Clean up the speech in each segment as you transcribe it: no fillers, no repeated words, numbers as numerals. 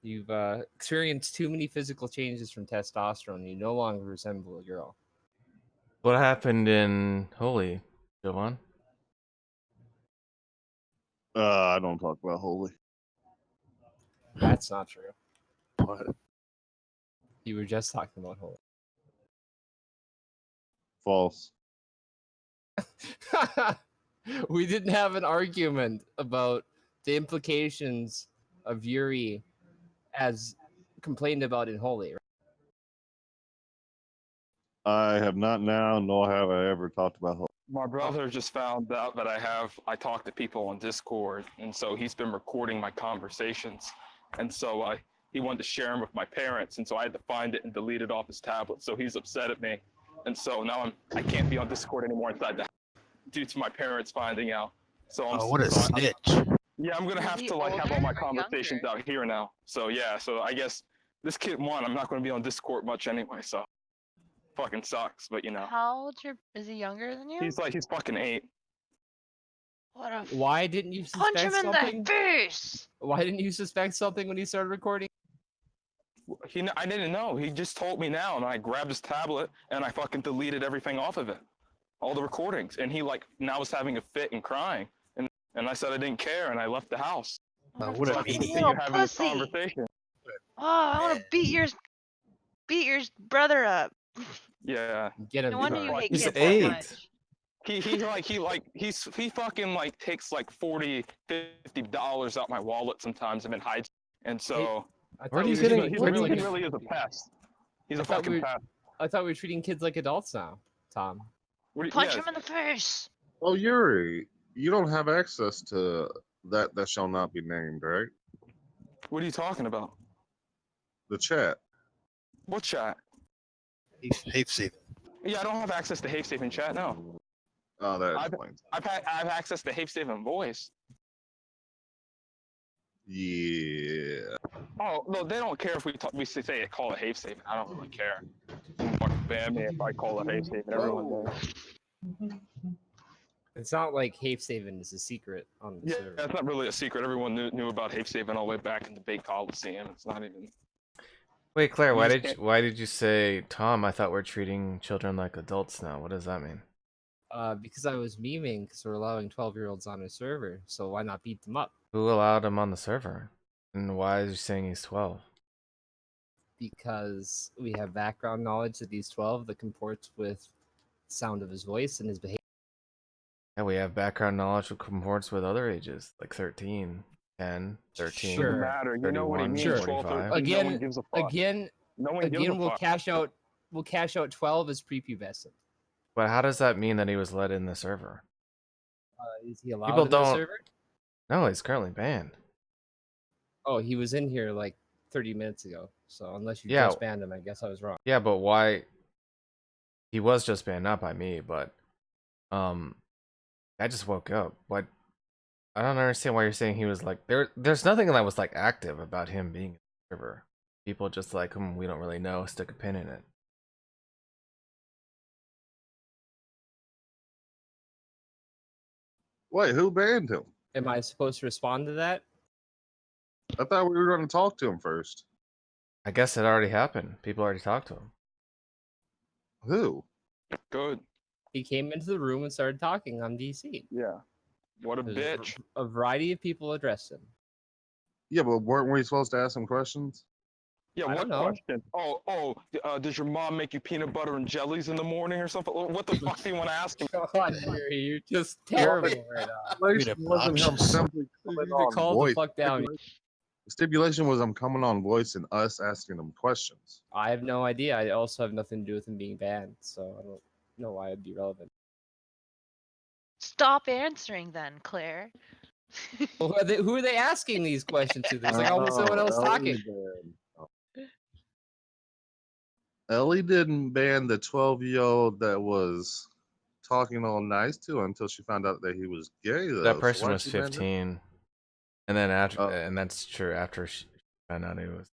You've experienced too many physical changes from testosterone. You no longer resemble a girl. What happened in Holy, Jovan? I don't talk about holy. That's not true. What? You were just talking about holy. False. We didn't have an argument about the implications of Yuri as complained about in Holy. Right? I have not now, nor have I ever talked about holy. My brother just found out that I talk to people on Discord, and so he's been recording my conversations, and so he wanted to share them with my parents, and so I had to find it and delete it off his tablet. So he's upset at me, and so now I can't be on Discord anymore inside the house due to my parents finding out. So what a snitch! Yeah, I'm gonna have to like have all my conversations out here now. So yeah, so I guess this kid won. I'm not gonna be on Discord much anyway, so fucking sucks. But you know. How old is he younger than you? He's fucking 8. What a Why didn't you suspect punch him something? in the face! Why didn't you suspect something when he started recording? I didn't know. He just told me now, and I grabbed his tablet and I fucking deleted everything off of it, all the recordings. And he now was having a fit and crying, and I said I didn't care, and I left the house. What a meanie! Continue having this conversation. Oh, I want to beat your brother up. Yeah. Get him. No wonder you hate He's kids 8. so much. He fucking takes $40-$50 out my wallet sometimes and then hides. And so Where are you he getting? really is a pest. He's a fucking pest. I thought we were treating kids like adults now, Tom. Punch him in the face. Oh, Yuri, you don't have access to that shall not be named, right? What are you talking about? The chat. What chat? Hate Steven. Yeah, I don't have access to Hafe Safe in chat, no. Oh, that explains. I have access to Hafe Safe in voice. Yeah. Oh no, they don't care if we call it Hafe Safe. I don't really care. Fucking ban me if I call it Hafe Safe. Everyone does. It's not like Hafe Saving is a secret on the server. That's not really a secret. Everyone knew about Hafe Saving all the way back in the Big Coliseum. It's not even. Wait, Claire, why did you say Tom? I thought we're treating children like adults now. What does that mean? Because I was memeing because we're allowing 12-year-olds on a server, so why not beat them up? Who allowed him on the server? And why is he saying he's 12? Because we have background knowledge that he's 12 that comports with the sound of his voice and his behavior. Yeah, we have background knowledge that comports with other ages, like 13, 10, 13, Sure. Doesn't matter. You know what he 31, means. Sure. 45. No one gives a fuck. Again, we'll cash out 12 as prepubescent. But how does that mean that he was let in the server? Is he allowed People in the don't- server? No, he's currently banned. Oh, he was in here like 30 minutes ago. So unless you Yeah. just banned him, I guess I was wrong. Yeah, but why? He was just banned, not by me, but I just woke up. What? I don't understand why you're saying he was like there's nothing that was like active about him being in the server. People just like we don't really know, stick a pin in it. Wait, who banned him? Am I supposed to respond to that? I thought we were going to talk to him first. I guess it already happened. People already talked to him. Who? Good. He came into the room and started talking on DC. Yeah. What a There's bitch. A variety of people addressed him. Yeah, but weren't we supposed to ask him questions? Yeah, I what don't know. question? Does your mom make you peanut butter and jellies in the morning or something? What the fuck do you want to ask him? God, Yuri, you're just terrible right now. Stipulation wasn't him simply You coming need to on calm the voice. fuck down. The stipulation was I'm coming on voice and us asking him questions. I have no idea. I also have nothing to do with him being banned, so I don't know why it'd be relevant. Stop answering then, Claire. Well, who are they asking these questions to? There's like almost no one else talking. Ellie didn't ban the 12-year-old that was talking all nice to her until she found out that he was gay. Though. That person why'd was she ban him? 15, and then after, and that's true. After she found out he was,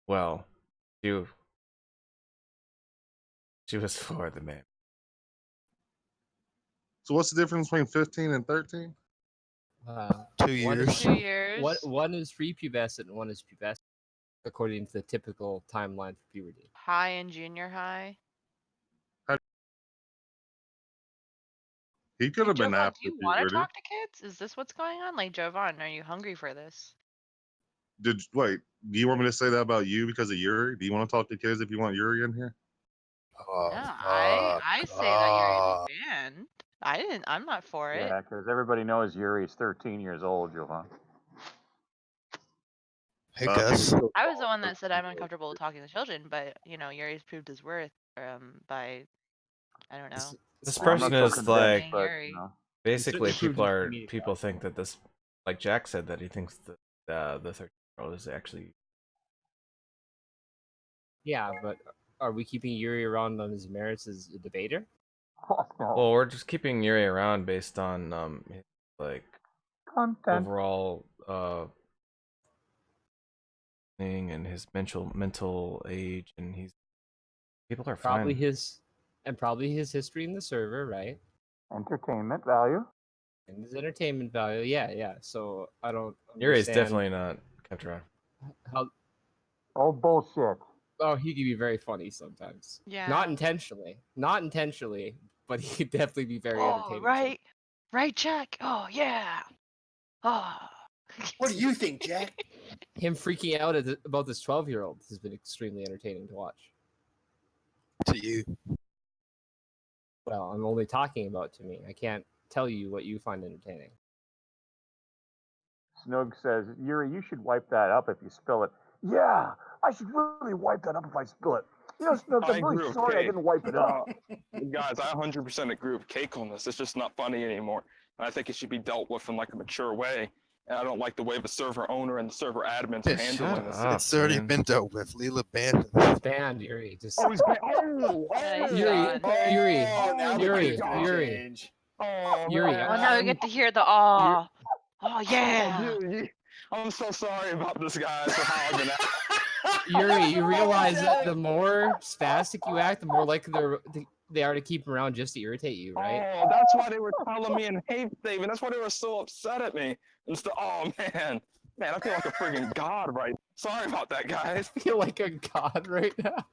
well, she was for the man. So what's the difference between 15 and 13? 2 years. 2 years. One is prepubescent and one is pubescent. according to the typical timeline for puberty. High and junior high. He could Hey, have been Jovan, after do you want to puberty. talk to kids? Is this what's going on? Like, Jovan, are you hungry for this? Wait, do you want me to say that about you because of Yuri? Do you want to talk to kids if you want Yuri in here? Oh, No, fuck I say that you're off. banned. I'm not for it. Yeah, because everybody knows Yuri's 13 years old, Jovan. Hey, People Gus. still I was call the one him that said I'm 13-year-old. uncomfortable with talking to children, but Yuri's proved his worth by I don't know. This Well, I'm person not so is like convinced, but Yuri. basically certainly proved people his are comedic people think that this, like Jack said, that he thinks that the 13-year-old is actually. Yeah, but are we keeping Yuri around on his merits as a debater? Well, we're just keeping Yuri around based on his, like content. overall thing and his mental age, and people are Probably fine. probably his history in the server, right? Entertainment value. And his entertainment value. Yeah. So I don't Yuri's understand definitely not kept around. how. Oh, bullshit. Oh, he can be very funny sometimes. Yeah. Not intentionally, but he could definitely be very Oh, entertaining. right. Right, Jack. Oh, yeah. Oh. What do you think, Jack? Him freaking out about this 12-year-old has been extremely entertaining to watch. To you. Well, I'm only talking about to me. I can't tell you what you find entertaining. Snoog says, Yuri, you should wipe that up if you spill it. Yeah, I should really wipe that up if I spill it. You know, Snoog, I I'm agree really with sorry I Kate. didn't wipe it up. Guys, I 100% agree with Cake on this. It's just not funny anymore. And I think it should be dealt with in like a mature way. And I don't like the way the server owner and the server admins are Yeah, handling shut this. up. It's already man. been dealt with. Leela banned him. He's banned, Yuri. Just Oh, he's oh, Yeah, he's Yuri, gone. Yuri, now the Yuri, game's gonna Yuri. change. Oh, Yuri, man. Oh, now we get to hear the aw. Oh, Oh, yeah. dude, I'm so sorry about this, guys, for how I've been acting. Yuri, you realize that the more spastic you act, the more likely they are to keep him around just to irritate you, right? Oh, that's why they were telling me in hate saving. That's why they were so upset at me. Oh, man. Man, I feel like a friggin' god right. Sorry about that, guys. I feel like a god right now.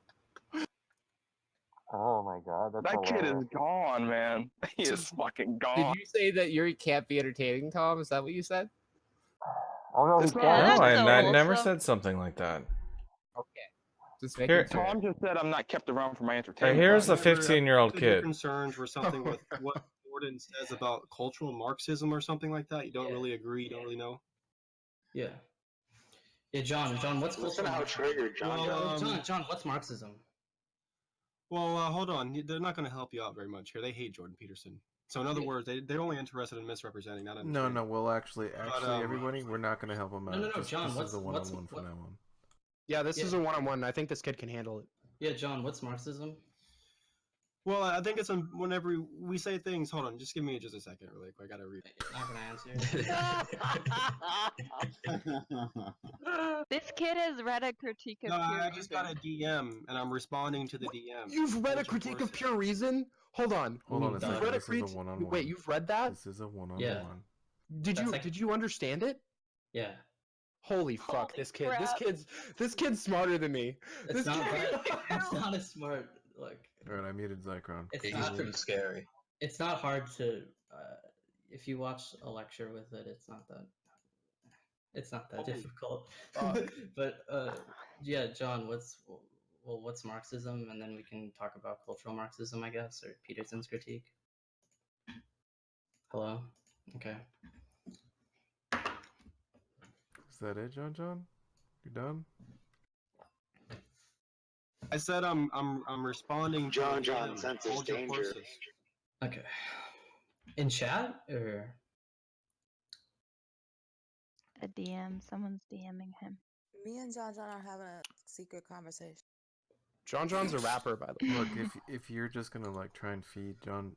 Oh my god, that's That kid hilarious. is gone, man. He is fucking Did gone. you say that Yuri can't be entertaining, Tom? Is that what you said? Oh no, It's he not- Yeah, can't. No, that's I so never wholesome. said something like that. Okay. Just Here- making sure. Tom just said I'm not kept around for my Right, entertainment. here's a value. 15-year-old Your kid. concerns were something with what Gordon says about cultural Marxism or something like that. You don't really agree. You don't really know. Yeah. Yeah, John, what's Listen cultural how Marxism? triggered John Well, got. John, what's Marxism? Well, hold on. They're not going to help you out very much here. They hate Jordan Peterson. So in other words, they're only interested in misrepresenting, not No, understanding. no, well, actually, um, everybody, we're not going to help him out. No, Just- John, this what's is a what's one-on-one from what? now on. Yeah, this Yeah. is a one-on-one. I think this kid can handle it. Yeah, John, what's Marxism? Well, I think it's whenever we say things. Hold on, just give me just a second, really quick. I gotta read. You're not gonna answer. This kid has read a critique of No, pure I just got a reason. DM and I'm responding to the DM. You've read a which, of critique course, of Pure Reason? Hold on. Hold on a You've second. You've read a This is a critique. one-on-one. Wait, you've read that? This is a one-on-one. Yeah. Did That's you like- did you understand it? Yeah. Holy fuck, Holy this kid. crap. This kid's smarter than me. It's This not kid- that. It's not as smart. Like Alright, I muted Zycron. it's He's not. pretty scary. It's not hard to. If you watch a lecture with it, it's not that. It's not that difficult. But yeah, John, what's Marxism, and then we can talk about cultural Marxism, I guess, or Peterson's critique. Hello. Okay. Is that it, John? You done? I said I'm responding. to John, the John, DM. senses Hold your danger. horses. Okay. In chat or A DM. Someone's DMing him. Me and John are having a secret conversation. John's a rapper, by the way. Look, if you're just gonna like try and feed John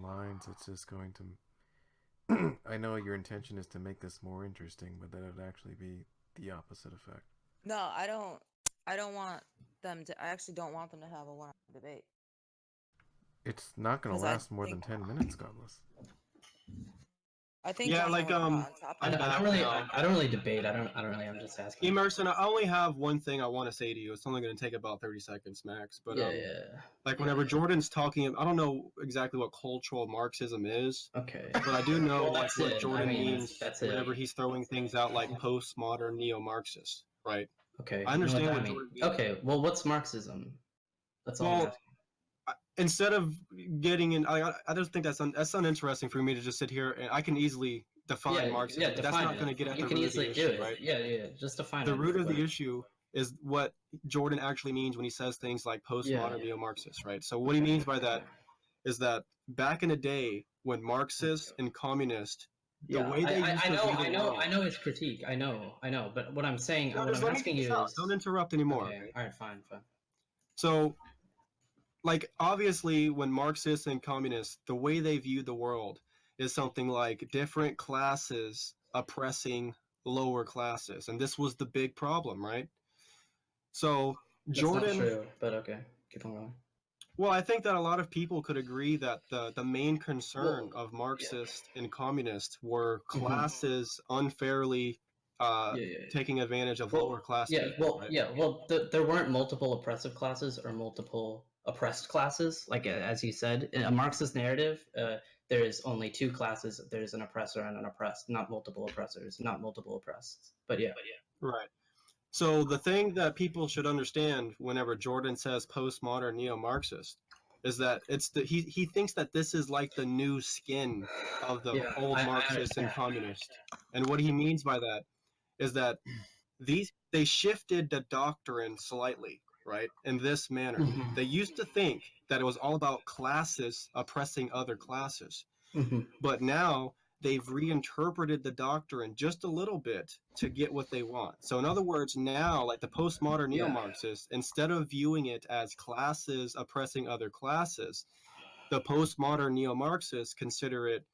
lines, it's just going to. I know your intention is to make this more interesting, but that would actually be the opposite effect. No, I don't want them to. I actually don't want them to have a one-on-one debate. It's not gonna 'Cause I last more than think- 10 minutes, Godless. I think Yeah, John like John was on top I'm of back don't really, now. I don't really debate. I don't really. I'm just asking. Emerson, I only have one thing I want to say to you. It's only going to take about 30 seconds max. But Yeah. like whenever Jordan's talking, I don't know exactly what cultural Marxism is. Okay. But I do know Well, like that's what it. Jordan I mean, means that's it. whenever he's throwing things out like postmodern neo-Marxist, right? Okay. I You know what understand that what means. Jordan means. Okay. Well, what's Marxism? That's all I'm Well, asking. instead of getting in, I just think that's uninteresting for me to just sit here and I can easily define Marxism. Yeah, But that's define not it. going to get at You the can root of the easily do issue, it. right? Yeah. Just define The it. root of but- the issue is what Jordan actually means when he says things like postmodern neo-Marxist, right? So what he means by that is that back in the day when Marxists and communists, the way they used to view the world. I know his critique. I know. But what I'm saying, No, what just I'm let me asking finish you out. is, Don't interrupt anymore. okay. Okay? All right, fine. So, like, obviously, when Marxists and communists, the way they view the world is something like different classes oppressing lower classes, and this was the big problem, right? So, That's Jordan. not true, but okay. Keep on going. Well, I think that a lot of people could agree that the main concern of Marxists and communists were classes unfairly taking advantage of lower class people. Right? There weren't multiple oppressive classes or multiple oppressed classes. Like as you said, in a Marxist narrative, there is only two classes. There's an oppressor and an oppressed, not multiple oppressors, not multiple oppressed. But yeah. Right. So the thing that people should understand whenever Jordan says postmodern neo-Marxist is that he thinks that this is like the new skin of the old Marxist and communist. And what he means by that is that they shifted the doctrine slightly, right? In this manner. They used to think that it was all about classes oppressing other classes. But now they've reinterpreted the doctrine just a little bit to get what they want. So in other words, now like the postmodern neo-Marxists, instead of viewing it as classes oppressing other classes, the postmodern neo-Marxists consider it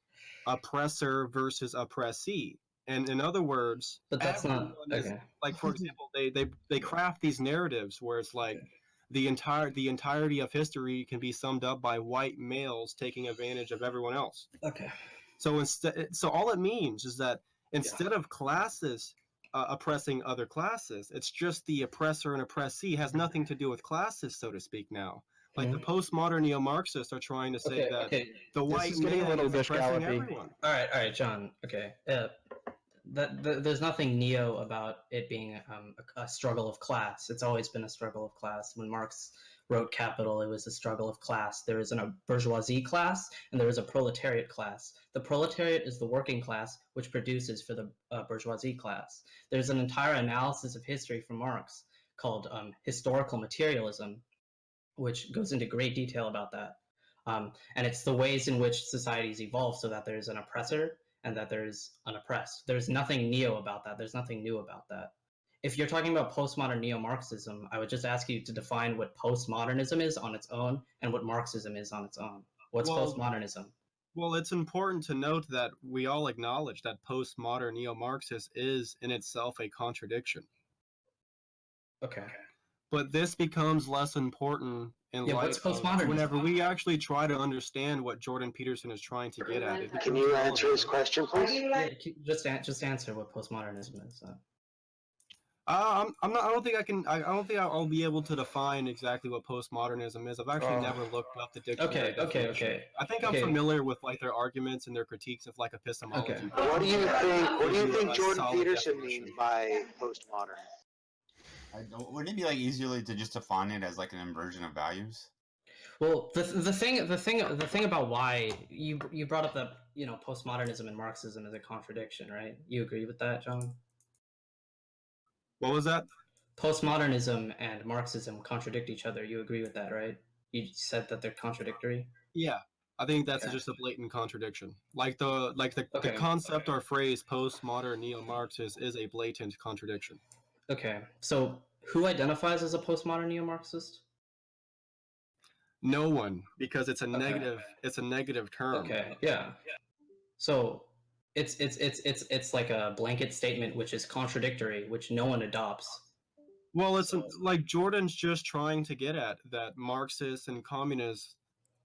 oppressor versus oppressee. And in other words, but that's not okay. Like for example, they craft these narratives where it's like the entirety of history can be summed up by white males taking advantage of everyone else. Okay. So all it means is that instead of classes oppressing other classes, it's just the oppressor and oppressee. It has nothing to do with classes, so to speak. Now, like the postmodern neo-Marxists are trying to say that the white man is oppressing everyone. All right, John. Okay. There's nothing neo about it being a struggle of class. It's always been a struggle of class. When Marx wrote Capital, it was a struggle of class. There is a bourgeoisie class and there is a proletariat class. The proletariat is the working class, which produces for the bourgeoisie class. There's an entire analysis of history from Marx called historical materialism, which goes into great detail about that. And it's the ways in which societies evolve so that there's an oppressor and that there's an oppressed. There's nothing neo about that. There's nothing new about that. If you're talking about postmodern neo-Marxism, I would just ask you to define what postmodernism is on its own and what Marxism is on its own. What's postmodernism? Well, it's important to note that we all acknowledge that postmodern neo-Marxist is in itself a contradiction. Okay. But this becomes less important in light of whenever we actually try to understand what Jordan Peterson is trying to get at. Can you answer his question, please? Yeah, just answer what postmodernism is. I'm not. I don't think I can. I don't think I'll be able to define exactly what postmodernism is. I've actually never looked up the dictionary. Okay. I think I'm familiar with like their arguments and their critiques of like epistemology. Okay. What do you think? What do you think Jordan Peterson means by postmodern? Wouldn't it be like easier to just define it as like an inversion of values? Well, the thing about why you brought up that postmodernism and Marxism is a contradiction, right? You agree with that, John? What was that? Postmodernism and Marxism contradict each other. You agree with that, right? You said that they're contradictory. Yeah, I think that's just a blatant contradiction. The concept or phrase postmodern neo-Marxist is a blatant contradiction. Okay, so who identifies as a postmodern neo-Marxist? No one, because it's a negative. It's a negative term. Okay, yeah. So it's like a blanket statement which is contradictory, which no one adopts. Well, it's like Jordan's just trying to get at that Marxists and communists.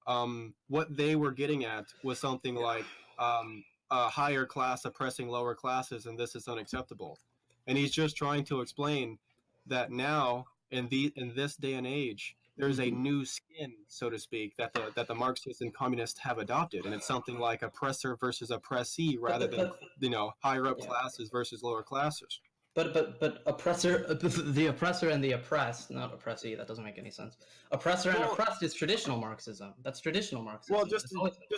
What they were getting at was something like higher class oppressing lower classes, and this is unacceptable. And he's just trying to explain that now in this day and age, there's a new skin, so to speak, that the Marxists and communists have adopted, and it's something like oppressor versus oppressee, rather than higher up classes versus lower classes. But oppressor, the oppressor and the oppressed, not oppressee. That doesn't make any sense. Oppressor and oppressed is traditional Marxism. That's traditional Marxism. Well, just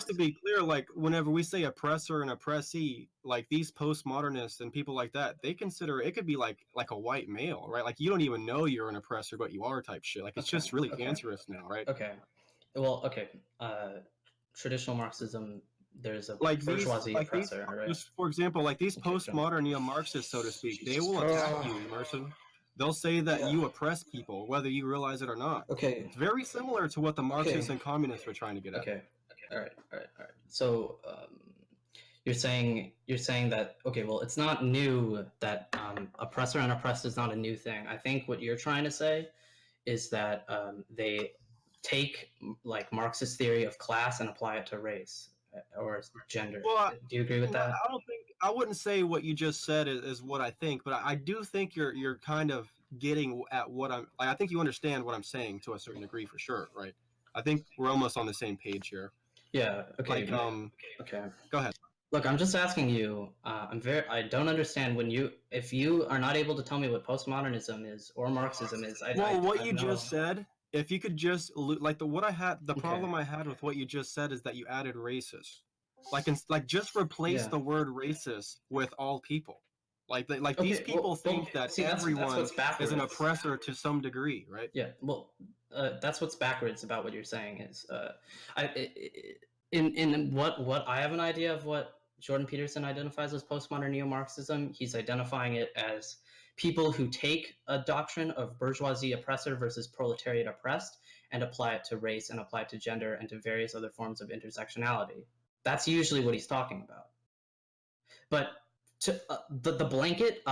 to be clear, like whenever we say oppressor and oppressee, like these postmodernists and people like that, they consider it could be like a white male, right? Like you don't even know you're an oppressor, but you are type shit. Like it's just really cancerous now, right? Okay. Well, okay. Traditional Marxism, there's a like bourgeoisie these, oppressor, right? Just for example, like these postmodern neo-Marxists, so to speak, they will attack you, Emerson. They'll say that you oppress people, whether you realize it or not. Okay. It's very similar to what the Marxists and communists are trying to get at. Okay. All right. So you're saying that well, it's not new that oppressor and oppressed is not a new thing. I think what you're trying to say is that they take like Marxist theory of class and apply it to race or gender. Well, do you agree with that? I wouldn't say what you just said is what I think, but I do think you're kind of getting at what I'm. I think you understand what I'm saying to a certain degree, for sure, right? I think we're almost on the same page here. Yeah. Okay. Like, okay. Go ahead. Look, I'm just asking you. I don't understand if you are not able to tell me what postmodernism is or Marxism is. What you just said. If you could just the problem I had with what you just said is that you added racist. Just replace the word racist with all people. These people think that everyone is an oppressor to some degree, right? Yeah. Well, that's what's backwards about what you're saying is in what I have an idea of what Jordan Peterson identifies as postmodern neo-Marxism. He's identifying it as people who take a doctrine of bourgeoisie oppressor versus proletariat oppressed and apply it to race and apply it to gender and to various other forms of intersectionality. That's usually what he's talking about. But the blanket,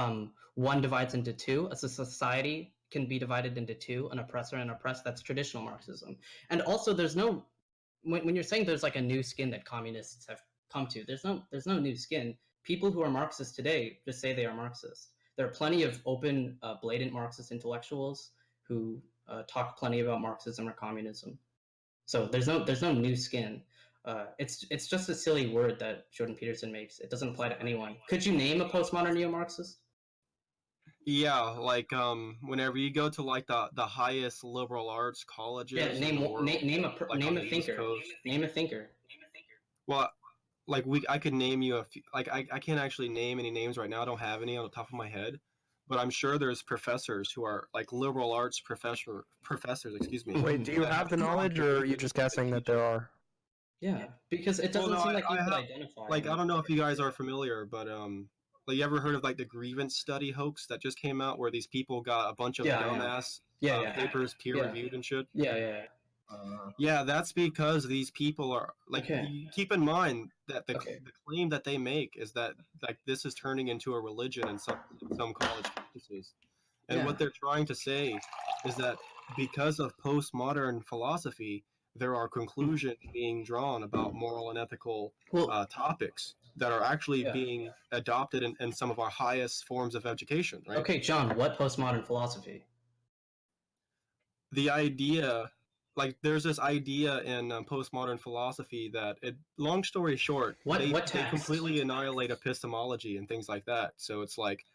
one divides into two. As a society can be divided into two, an oppressor and oppressed. That's traditional Marxism. And also, there's no when you're saying there's like a new skin that communists have come to, there's no new skin. People who are Marxists today just say they are Marxist. There are plenty of open, blatant Marxist intellectuals who talk plenty about Marxism or communism. So there's no new skin. It's just a silly word that Jordan Peterson makes. It doesn't apply to anyone. Could you name a postmodern neo-Marxist? Yeah, like whenever you go to like the highest liberal arts colleges. Yeah, name a thinker. Name a thinker. Well, like I could name you a few. Like I can't actually name any names right now. I don't have any on the top of my head, but I'm sure there's professors who are like liberal arts professors. Excuse me. Wait, do you have the knowledge, or are you just guessing that there are? Yeah, because it doesn't seem like you could identify. Like I don't know if you guys are familiar, but like you ever heard of like the grievance study hoax that just came out, where these people got a bunch of dumbass papers peer reviewed and shit? Yeah, that's because these people are like. Keep in mind that the claim that they make is that like this is turning into a religion in some college campuses, and what they're trying to say is that because of postmodern philosophy, there are conclusions being drawn about moral and ethical topics that are actually being adopted in some of our highest forms of education, right? Okay, John, what postmodern philosophy? The idea, like there's this idea in postmodern philosophy that long story short, they completely annihilate epistemology and things like that. So it's like,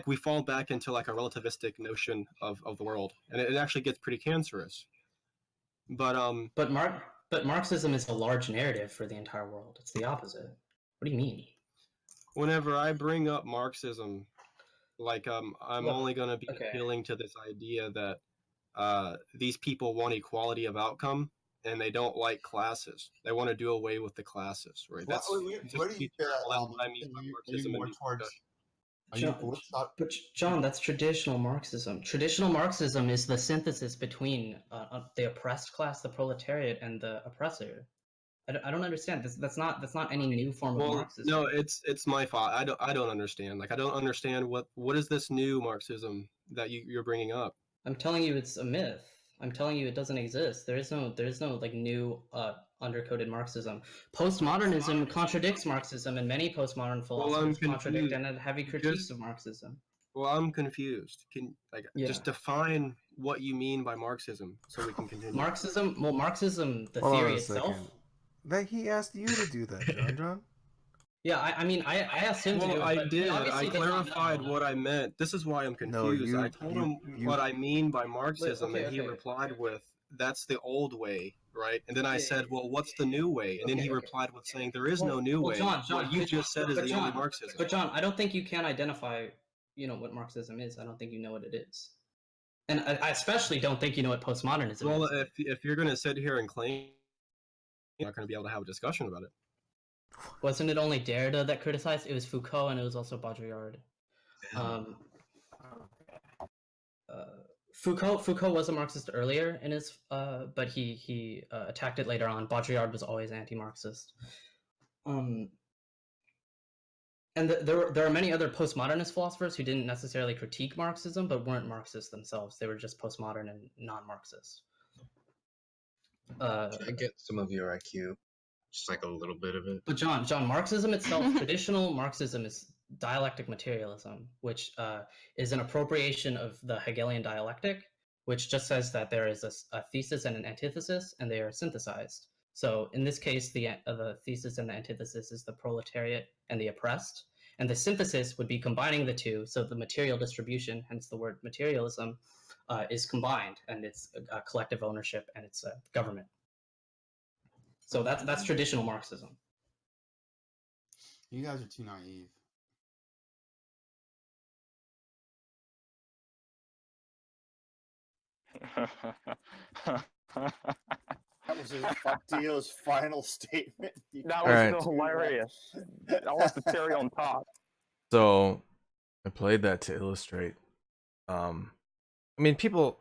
we fall back into like a relativistic notion of the world, and it actually gets pretty cancerous. But Marxism is a large narrative for the entire world. It's the opposite. What do you mean? Whenever I bring up Marxism, like I'm only going to be appealing to this idea that these people want equality of outcome, and they don't like classes. They want to do away with the classes, right? What do you care? But John, that's traditional Marxism. Traditional Marxism is the synthesis between the oppressed class, the proletariat, and the oppressor. I don't understand. That's not any new form of Marxism. No, it's my fault. I don't understand. Like I don't understand what is this new Marxism that you're bringing up. I'm telling you, it's a myth. I'm telling you, it doesn't exist. There's no like new undercoded Marxism. Postmodernism contradicts Marxism, and many postmodern Well, I'm philosophers contradict confused. and have heavy critiques of Marxism. Well, I'm confused. Can just Yeah. define what you mean by Marxism so we can continue. Marxism, the Hold on theory a itself. second. That he asked you to do that, John. Yeah, I mean, I asked him to do it. I but he did. obviously I does not clarified know. what I meant. This is why I'm No, confused. I told him you- what I mean by Marxism, okay, and he okay. replied with, "That's the old way, right?" And then I said, "Well, what's the new way?" And then he replied with saying, "There is no new way. John, What you just said is the only Marxism." But John, I don't think you can identify, what Marxism is. I don't think you know what it is, and I especially don't think you know what postmodernism Well, is. if you're gonna sit here and claim, you're not gonna be able to have a discussion about it. Wasn't it only Derrida that criticized? It was Foucault and it was also Baudrillard. Foucault was a Marxist earlier in his, but he attacked it later on. Baudrillard was always anti-Marxist. And there are many other postmodernist philosophers who didn't necessarily critique Marxism, but weren't Marxists themselves. They were just postmodern and non-Marxist. I get some of your IQ, just like a little bit of it. But John, Marxism itself, traditional Marxism is dialectic materialism, which is an appropriation of the Hegelian dialectic, which just says that there is a thesis and an antithesis, and they are synthesized. So in this case, the thesis and the antithesis is the proletariat and the oppressed, and the synthesis would be combining the two, so the material distribution, hence the word materialism, is combined, and it's a collective ownership, and it's a government. So that's traditional Marxism. You guys are too naive. That was Dio's final statement. That was Alright. so hilarious. I want the cherry on top. So I played that to illustrate. I mean, people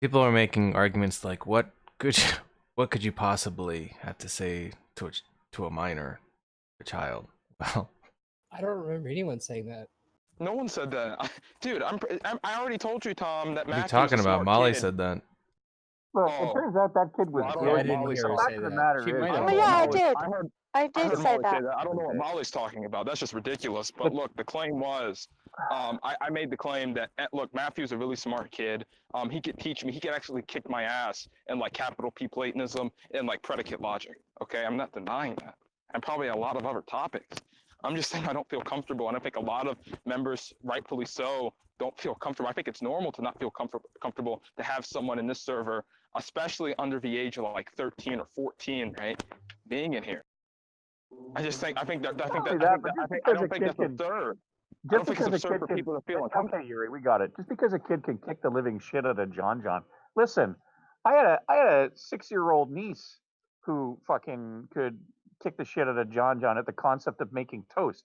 are making arguments like, what could you possibly have to say to a minor, a child? Well, I don't remember anyone saying that. No one said that, dude. I already told you, Tom, that what are you Matthew's talking a about? smart Molly kid. said that. Look, it turns out that kid was Well, I don't good. know I what didn't Molly's hear her The talking fact say of the that. matter She is, might have. about. Yeah, I Molly- did. I heard I did Molly say that. I don't know what Molly's talking about. That's just ridiculous. But look, the claim was, I made the claim that look, Matthew's a really smart kid. He could teach me. He could actually kick my ass in like capital P Platonism and like predicate logic. Okay, I'm not denying that, and probably a lot of other topics. I'm just saying I don't feel comfortable, and I think a lot of members, rightfully so, don't feel comfortable. I think it's normal to not feel comfortable to have someone in this server, especially under the age of like 13 or 14, right, being in here. I don't think that's absurd. I don't think it's absurd for people to feel uncomfortable. Okay, Yuri, we got it. Just because a kid can kick the living shit out of John. Listen, I had a 6-year-old niece who fucking could kick the shit out of John at the concept of making toast.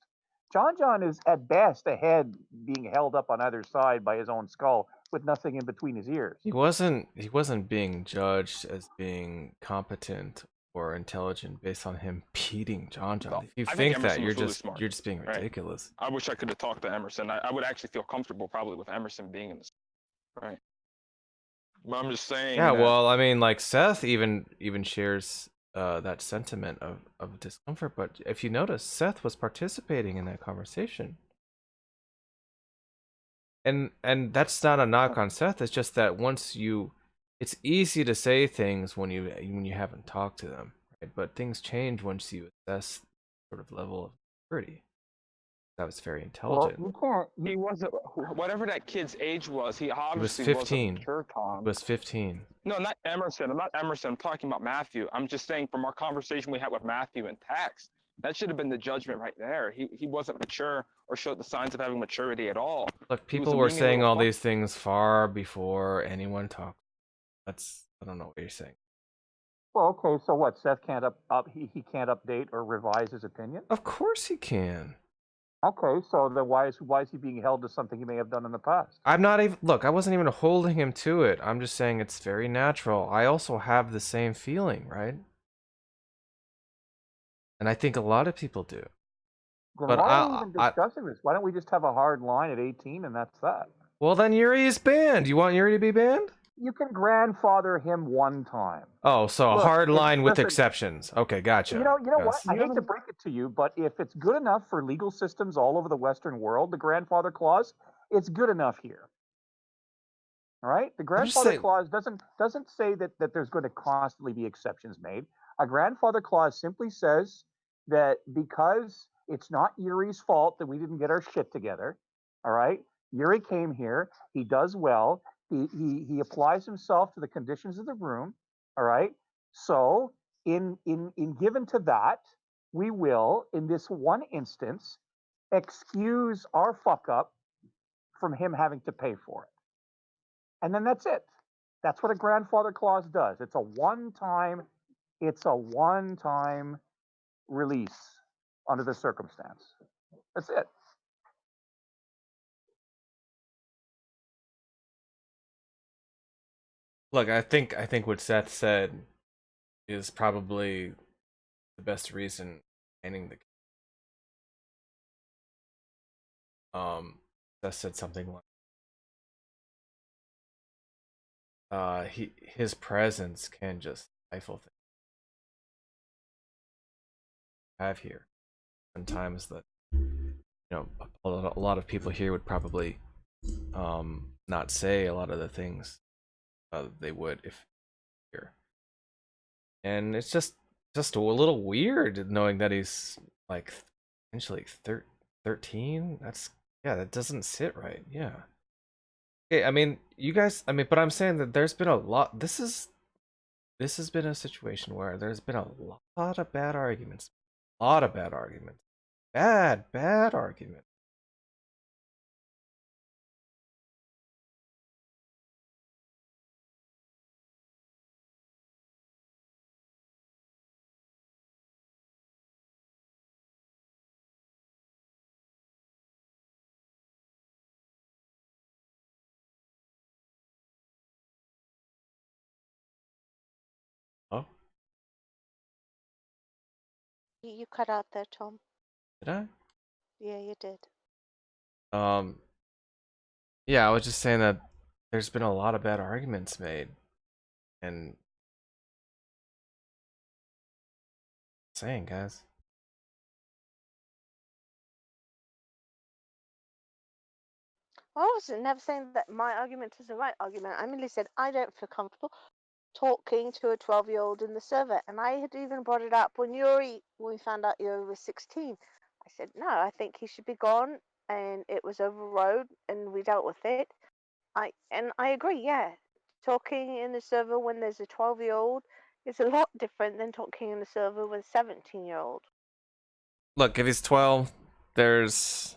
John is at best a head being held up on either side by his own skull with nothing in between his ears. He wasn't being judged as being competent or intelligent based on him beating John. If you think that, you're just being ridiculous. Right? I wish I could have talked to Emerson. I would actually feel comfortable probably with Emerson being in this. Right. But I'm just saying. Yeah, well, I mean, like Seth even shares that sentiment of discomfort, but if you notice, Seth was participating in that conversation. And that's not a knock on Seth. It's just that it's easy to say things when you haven't talked to them, right? But things change once you assess sort of level of maturity. That was very intelligent. Well, he wasn't. Whatever that kid's age was, he obviously was 15. wasn't mature, Tom. He was 15. No, not Emerson. I'm not Emerson. I'm talking about Matthew. I'm just saying from our conversation we had with Matthew in text, that should have been the judgment right there. He wasn't mature or showed the signs of having maturity at all. Look, people were saying all these things far before anyone talked. I don't know what you're saying. Well, okay, so what? Seth can't he can't update or revise his opinion? Of course he can. Okay, so then why is he being held to something he may have done in the past? I'm not even I wasn't even holding him to it. I'm just saying it's very natural. I also have the same feeling, right? And I think a lot of people do. Then but why are we even discussing this? Why don't we just have a hard line at 18 and that's that? Well, then Yuri is banned. You want Yuri to be banned? You can grandfather him one time. Oh, so a Look, hard line with listen, exceptions. Okay, gotcha. You know what? Yes. I hate to break it to you, but if it's good enough for legal systems all over the Western world, the grandfather clause, it's good enough here. All right, the grandfather saying- clause doesn't say that there's going to constantly be exceptions made. A grandfather clause simply says that because it's not Yuri's fault that we didn't get our shit together. All right, Yuri came here. He does well. He applies himself to the conditions of the room. All right. So in given to that, we will in this one instance excuse our fuck up from him having to pay for it. And then that's it. That's what a grandfather clause does. It's a one-time release under the circumstance. That's it. Look, I think what Seth said is probably the best reason ending the Seth said something like his presence can just stifle things I have here. Sometimes that a lot of people here would probably not say a lot of the things they would if here. And it's just a little weird knowing that he's like potentially 13. That doesn't sit right. Yeah. Okay, I mean, you guys, but I'm saying that there's been a lot. This has been a situation where there's been a lot of bad arguments. Bad arguments. Oh, You cut out there, Tom. did I? Yeah, you did. Yeah, I was just saying that there's been a lot of bad arguments made, and saying, guys. I was never saying that my argument is the right argument. I merely said I don't feel comfortable talking to a 12-year-old in the server, and I had even brought it up when we found out Yuri was 16. I said no, I think he should be gone, and it was overrode, and we dealt with it. I agree. Yeah, talking in the server when there's a 12-year-old is a lot different than talking in the server with a 17-year-old. Look, if he's 12, there's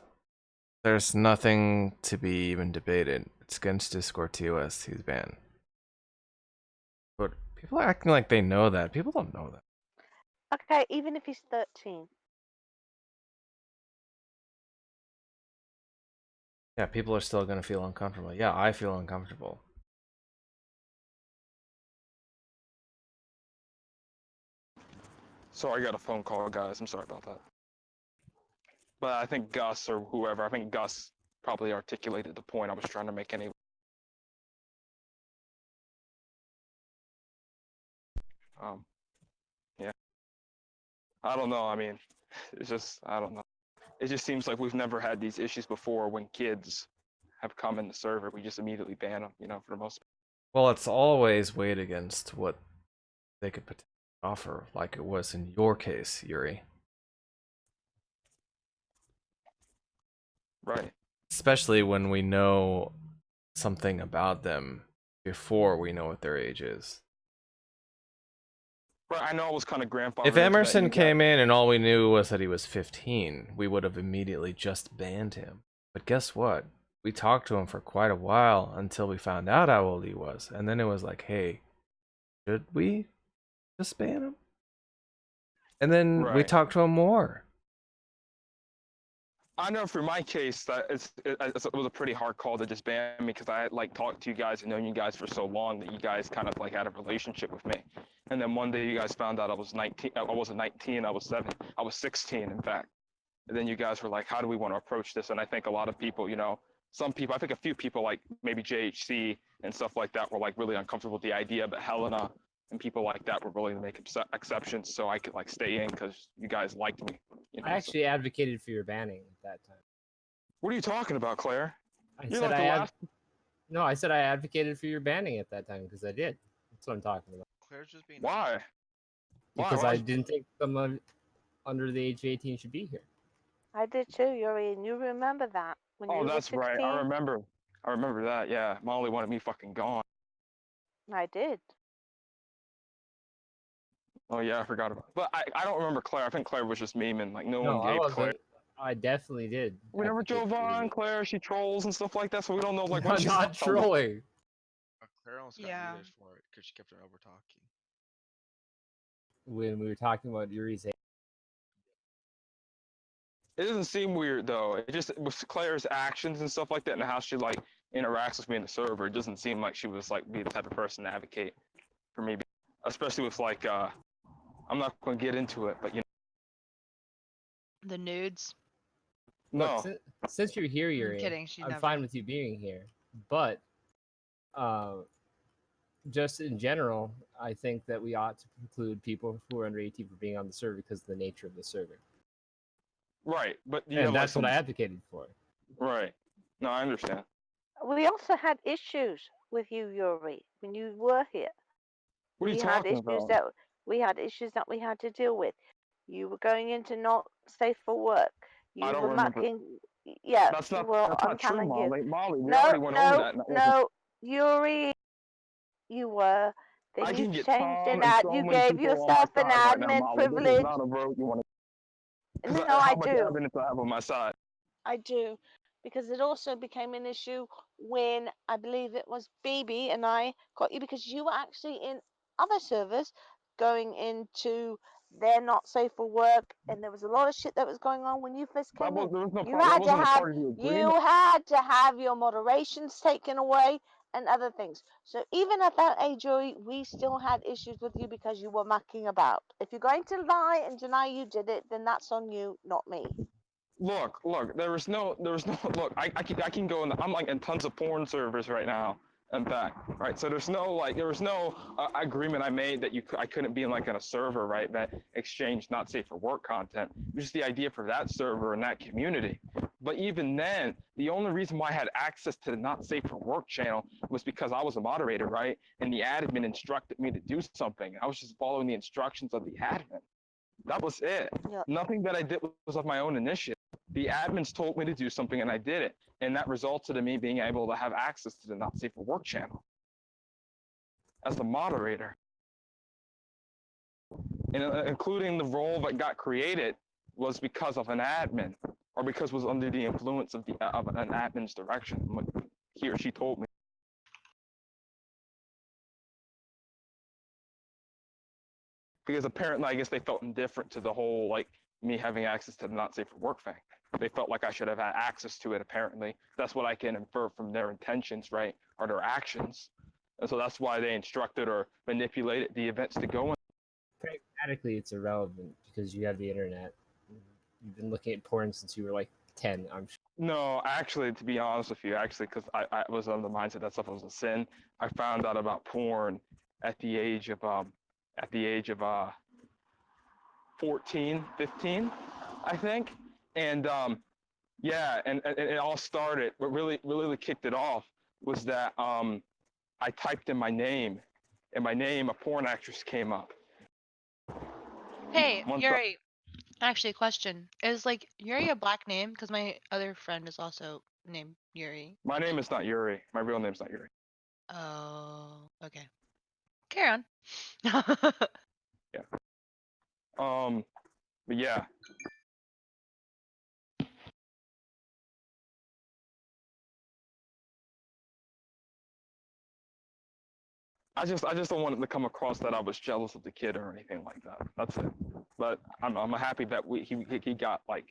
nothing to be even debated. It's against Discord TOS. He's banned. But people are acting like they know that. People don't know that. Okay, even if he's 13. Yeah, people are still gonna feel uncomfortable. Yeah, I feel uncomfortable. Sorry, I got a phone call, guys. I'm sorry about that. But I think Gus or whoever, I think Gus probably articulated the point I was trying to make anyway. Yeah. I don't know. I mean, it's just, I don't know. It just seems like we've never had these issues before when kids have come in the server. We just immediately ban them, for the most part. Well, it's always weighed against what they could potentially offer, like it was in your case, Yuri. Right. Especially when we know something about them before we know what their age is. Right, I know I was kind of grandfathered. If Emerson came in and all we knew was that he was 15, we would have immediately just banned him. But guess what? We talked to him for quite a while until we found out how old he was. And then it was like, hey, should we just ban him? And then we talked to him more. I know for my case that it was a pretty hard call to just ban me because I had talked to you guys and known you guys for so long that you guys kind of had a relationship with me. And then one day you guys found out I was 19. I wasn't 19. I was 16 in fact. And then you guys were like, how do we want to approach this? And I think a lot of people, some people, I think a few people like maybe JHC and stuff like that were like really uncomfortable with the idea, but Helena and people like that were willing to make exceptions so I could like stay in because you guys liked me. You know, I actually advocated for your banning at that time. What are you talking about, Claire? I said No, I said I advocated for your banning at that time because I did. That's what I'm talking about. Claire's just being. Why? Because I didn't think someone under the age of 18 should be here. I did too, Yuri, and you remember that when Oh, you were that's 16. right. I remember that. Yeah, Molly wanted me fucking gone. I did. Oh yeah, I forgot about. But I don't remember Claire. I think Claire was just memeing. Like no No, one I gave wasn't. Claire. I definitely did. We never drove on Claire. She trolls and stuff like that, so we don't know like when I'm she's not trolling. Claire almost got Yeah. muted for it because she kept on over talking. When we were talking about Yuri's age. It doesn't seem weird though. It just with Claire's actions and stuff like that, and how she like interacts with me in the server. It doesn't seem like she was like be the type of person to advocate for me, especially with like I'm not going to get into it, but you know. The nudes. No. Look, since you're here, Yuri, kidding, she I'm never- fine with you being here. But just in general, I think that we ought to preclude people who are under 18 from being on the server because of the nature of the server. Right, but you And have, that's like, what I advocated for. Right. No, I understand. We also had issues with you, Yuri, when you were here. What are you we had talking issues about? that we had to deal with. You were going into not safe for work. You I don't were remember. mucking. Yeah, That's not. well, That's I'm not true, telling you. Molly. Molly, we No, already went over no, that. And that wasn't- no, Yuri, you were. I Then you can get changed Tom it and out. so You many gave people on yourself my an side right now, admin Molly. This is privilege. not a vote you want to. No, How I much do. evidence I have on my side? I do, because it also became an issue when I believe it was BB and I got you because you were actually in other servers going into they're not safe for work, and there was a lot of shit that was going on when you first came in. There was no You part. That had to wasn't a have part of the you agreement. had to have your moderations taken away and other things. So even at that age, Joey, we still had issues with you because you were mucking about. If you're going to lie and deny you did it, then that's on you, not me. Look, there was no, look, I can go in, I'm like in tons of porn servers right now, in fact, right? So there was no agreement I made that I couldn't be in like in a server, right, that exchanged not safe for work content. It was just the idea for that server and that community. But even then, the only reason why I had access to the not safe for work channel was because I was a moderator, right? And the admin instructed me to do something. I was just following the instructions of the admin. That was it. Yep. Nothing that I did was of my own initiative. The admins told me to do something and I did it. And that resulted in me being able to have access to the Not Safe for Work channel as the moderator. And including the role that got created was because of an admin or because it was under the influence of an admin's direction, what he or she told me. Because apparently, I guess they felt indifferent to the whole, like, me having access to the Not Safe for Work thing. They felt like I should have had access to it, apparently. That's what I can infer from their intentions, right, or their actions. And so that's why they instructed or manipulated the events to go in. Pragmatically, it's irrelevant because you have the internet. You've been looking at porn since you were like 10, I'm sure. No, actually, to be honest with you, because I was under the mindset that stuff was a sin. I found out about porn at the age of 14, 15, I think. And yeah, and it all started, what really kicked it off was that I typed in my name, and my name, a porn actress, came up. Hey, Once Yuri. Actually, a question. Is like Yuri a black name? Because my other friend is also named Yuri. my name is not Yuri. My real name's not Yuri. Oh, okay. Carry on. Yeah. But yeah. I just don't want it to come across that I was jealous of the kid or anything like that. That's it. But I'm happy that he got like,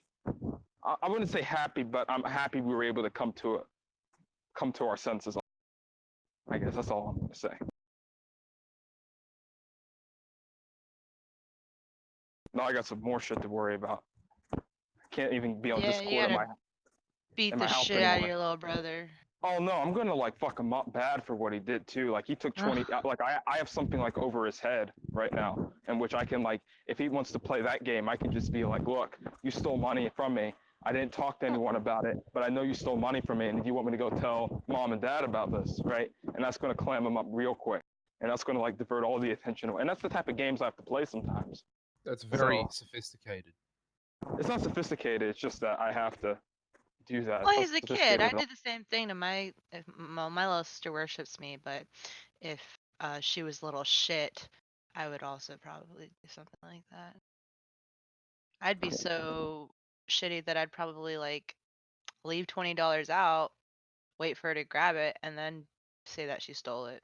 I wouldn't say happy, but I'm happy we were able to come to our senses. I guess that's all I'm gonna say. Now I got some more shit to worry about. I can't even be on Yeah, you Discord at gotta beat in the my house shit out of anymore. your little brother. Oh no, I'm gonna like fuck him up bad for what he did too. Like he took 20. Like I have something like over his head right now, in which I can like, if he wants to play that game, I can just be like, look, you stole money from me. I didn't talk to anyone about it, but I know you stole money from me, and you want me to go tell mom and dad about this, right? And that's gonna clam him up real quick, and that's gonna like divert all the attention away. And that's the type of games I have to play sometimes. That's very So sophisticated. it's not sophisticated. It's just that I have to do that. Well, It's not he's a kid. sophisticated I at all. did the same thing to my. Well, my little sister worships me, but if she was little shit, I would also probably do something like that. I'd be so shitty that I'd probably like leave $20 out, wait for her to grab it, and then say that she stole it.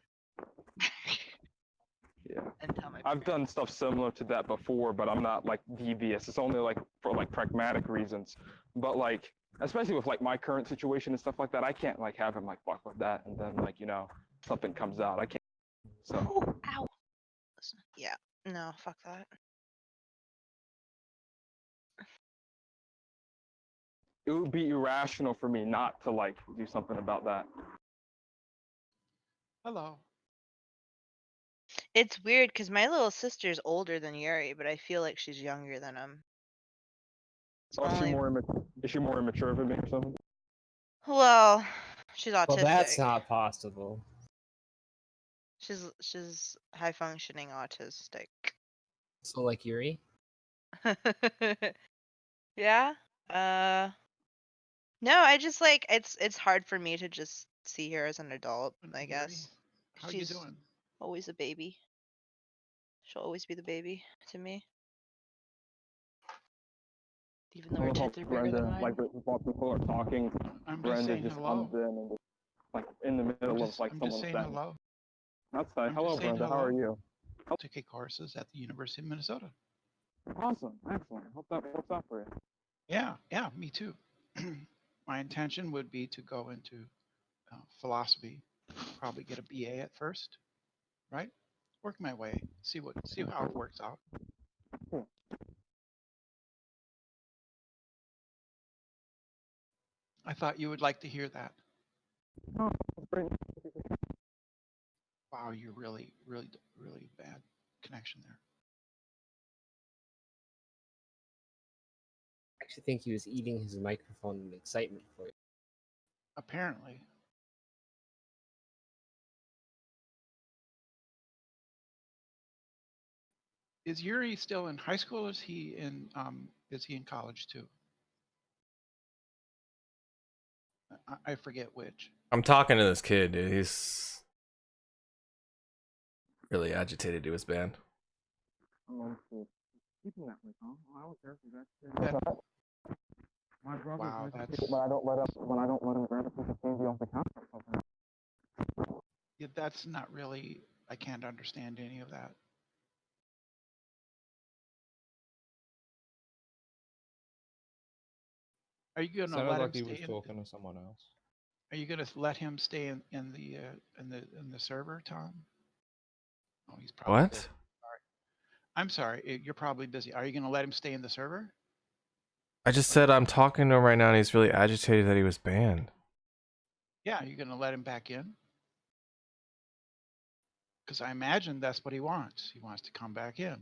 Yeah. And tell my I've done stuff similar to that before, but I'm not like devious. It's only like for like pragmatic reasons. But like, especially with like my current situation and stuff like that, I can't like have him like fuck with that and then like, you know, something comes out. I can't. So Ooh, ow. Yeah. No, fuck that. it would be irrational for me not to like do something about that. Hello. It's weird because my little sister's older than Yuri, but I feel like she's younger than him. So is she more immature than me or something? Well, she's autistic. Well, that's not possible. She's high functioning autistic. So like Yuri? Yeah. No, I just like it's hard for me to just see her as an adult, I guess. How She's you doing? always a baby. She'll always be the baby to me. Even though her tits are bigger than Brenda, mine. like while people are talking, I'm just Brenda saying just hello. comes in and just, like in the middle of like I'm just someone's saying sentence. hello. That's fine. I'm Hello, just saying Brenda. How are hello. you? To take courses at the University of Minnesota. Awesome. Excellent. Hope that works out for you. Yeah, me too. My intention would be to go into philosophy, probably get a BA at first, right? Work my way, see how it works out. I thought you would like to hear that. Oh, that's great. Wow, you're really bad connection there. I actually think he was eating his microphone in excitement for you. Apparently. Is Yuri still in high school? Or is he in college too? I forget which. I'm talking to this kid, dude. He's really agitated to his band. Keeping that way, huh? I don't care if that's my brother. Wow, that's When I don't let him grab a piece of candy off the counter. yeah, that's not really. I can't understand any of that. Are you going to Sounded let him like he was stay in? talking to someone else. Are you going to let him stay in the server, Tom? Oh, he's probably What? busy. Sorry. I'm sorry. You're probably busy. Are you going to let him stay in the server? I just said I'm talking to him right now, and he's really agitated that he was banned. Yeah, you're going to let him back in? Because I imagine that's what he wants. He wants to come back in.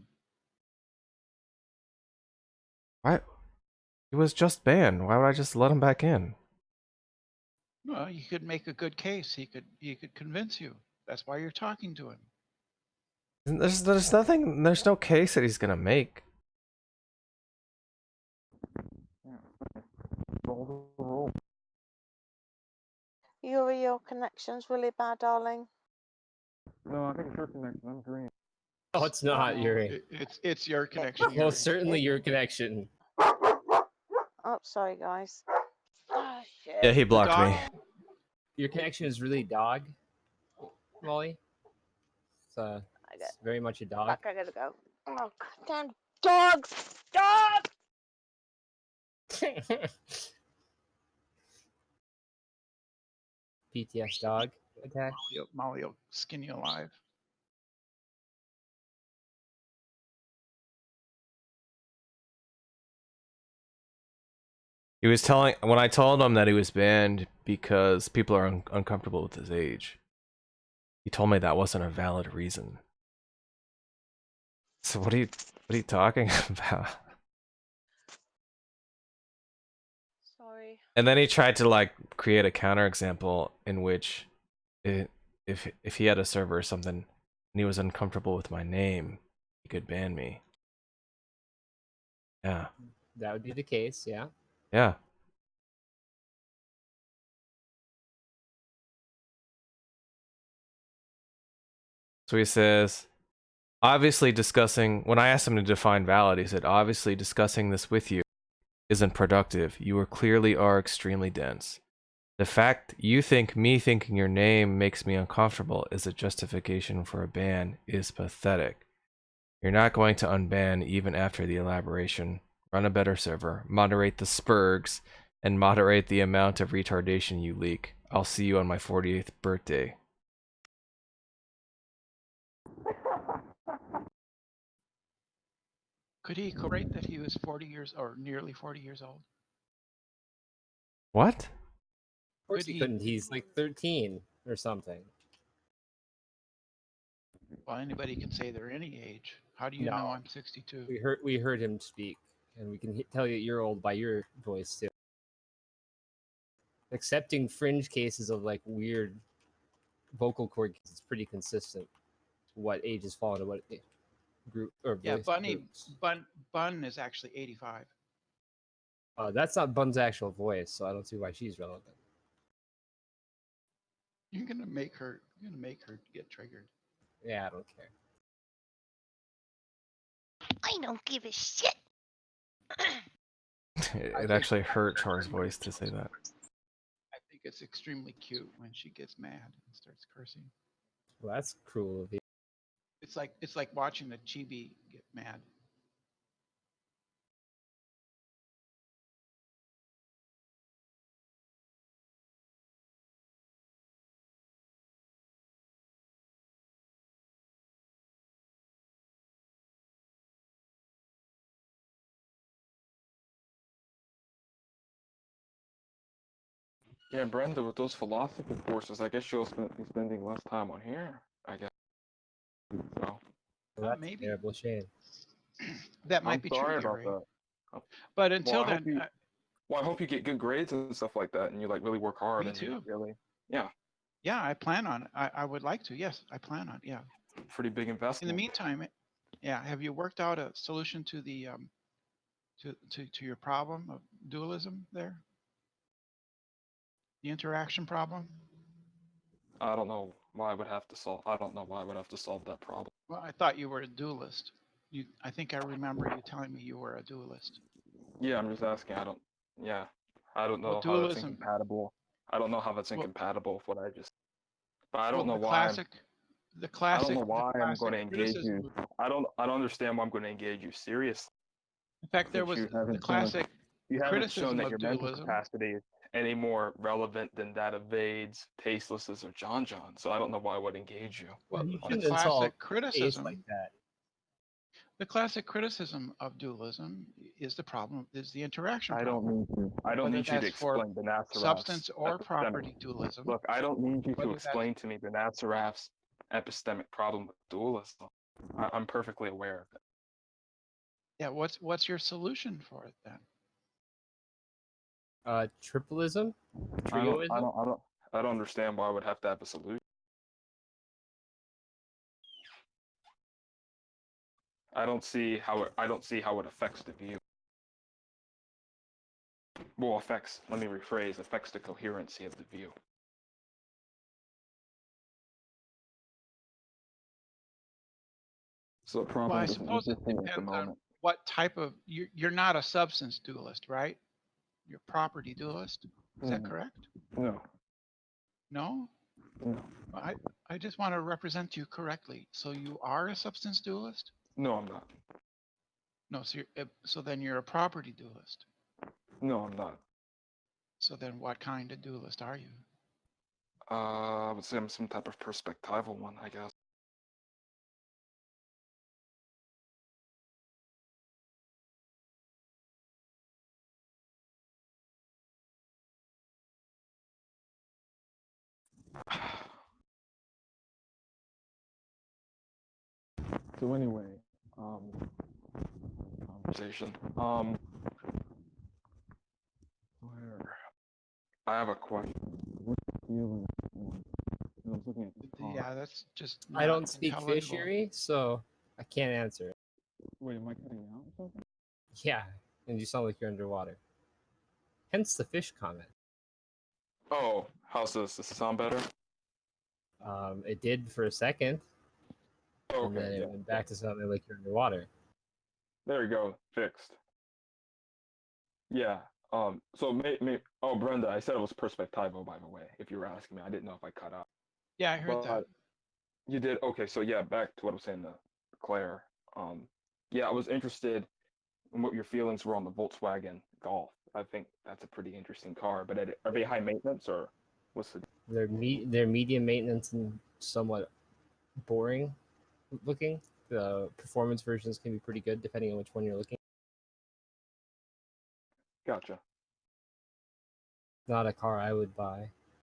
Why? He was just banned. Why would I just let him back in? Well, you could make a good case. He could convince you. That's why you're talking to him. There's nothing. There's no case that he's gonna make. Yuri, your connection's really bad, darling. No, I think it's your connection. I'm green. Oh, it's not, Yuri. It's your connection. Yuri. Most certainly your connection. Oh, sorry, guys. Oh, shit. Yeah, he blocked me. Your connection is really dog, Molly. It's very much a dog. Fuck, I gotta go. Oh, goddamn dogs! Dogs! PTS dog attack. Molly will skin you alive. He was telling when I told him that he was banned because people are uncomfortable with his age. He told me that wasn't a valid reason. So what are you talking about? Sorry. And then he tried to like create a counterexample in which if he had a server or something and he was uncomfortable with my name, he could ban me. Yeah. That would be the case, yeah. Yeah. So he says, obviously discussing, when I asked him to define valid, he said, obviously discussing this with you isn't productive. You clearly are extremely dense. The fact you think me thinking your name makes me uncomfortable is a justification for a ban is pathetic. You're not going to unban even after the elaboration. Run a better server, moderate the spurgs, and moderate the amount of retardation you leak. I'll see you on my 48th birthday. Could he correct that he was 40 years or nearly 40 years old? What? Of course Could he he? couldn't. He's like 13 or something. Well, anybody can say they're any age. How do you No. know I'm 62? We heard him speak, and we can tell you you're old by your voice too. Accepting fringe cases of like weird vocal cord is pretty consistent. What ages fall into what group or Yeah, voice groups. Bun is actually 85. That's not Bun's actual voice, so I don't see why she's relevant. You're gonna make her get triggered. Yeah, I don't care. I don't give a shit. It actually hurt Char's voice to say that. I think it's extremely cute when she gets mad and starts cursing. Well, that's cruel of you. It's like watching the chibi get mad. Yeah, Brenda, with those philosophy courses, I guess you'll be spending less time on here, I guess. So. Well, that's Maybe. a terrible shame. That might I'm be sorry true, about Yuri. that. But until Well, I hope then, well, I hope you get good grades and stuff like that, and you like really work hard me and too. you really, yeah. Yeah, I plan on it. I would like to. Yes, I plan on. Yeah. Pretty big In investment. the meantime, yeah. Have you worked out a solution to the to your problem of dualism there? The interaction problem. I don't know why I would have to solve. I don't know why I would have to solve that problem. Well, I thought you were a dualist. I think I remember you telling me you were a dualist. Yeah, I'm just asking. I don't. Yeah, I don't know Well, how that's dualism. incompatible. I don't know how that's incompatible with what I just. But I don't Well, know the why. classic. I don't know why I'm going to engage criticism. you. I don't understand why I'm going to engage you seriously. In fact, there was the classic You haven't shown criticism that of your mental dualism. capacity is any more relevant than that of Vades, Tastelesses, or John John. So I don't know why I would engage you. Well, you on shouldn't this. insult Classic criticism like that. The classic criticism of dualism is the problem is the interaction I problem. don't need you. I don't Whether need you to that's for explain the Nassaraf's substance or epistemic. property dualism. Look, I don't need you to whether that's explain to me the Nassaraf's epistemic problem with dualism. I'm perfectly aware of it. Yeah, what's your solution for it then? Triplism? I don't, I Trioism? don't, I don't, I don't understand why I would have to have a solution. I don't see how it affects the view. Well, affects. Let me rephrase. Affects the coherency of the view. So the problem Well, I isn't suppose it existing at the depends on moment. what type of you're not a substance dualist, right? You're a property dualist. Is that correct? No. No? No. I just want to represent you correctly. So you are a substance dualist? No, I'm not. No, so then you're a property dualist. No, I'm not. So then what kind of dualist are you? I would say I'm some type of perspectival one, I guess. So anyway, conversation. Where? I have a question. what's the feeling? I was looking at the car. Yeah, that's just I not don't speak fish, intelligible. Yuri, so I can't answer it. Wait, am I cutting out or something? Yeah, and you sound like you're underwater. Hence the fish comment. Oh, how's this? Does this sound better? It did for a second, and then Okay, it yeah. went back to something like you're underwater. There you go. Fixed. Yeah. So oh, Brenda, I said it was perspectivo, by the way. If you were asking me, I didn't know if I cut out. Yeah, I heard that. But you did. Okay, so yeah, back to what I was saying to Claire. Yeah, I was interested in what your feelings were on the Volkswagen Golf. I think that's a pretty interesting car. But are they high maintenance or what's the? They're medium maintenance and somewhat boring looking. The performance versions can be pretty good depending on which one you're looking. Gotcha. Not a car I would buy.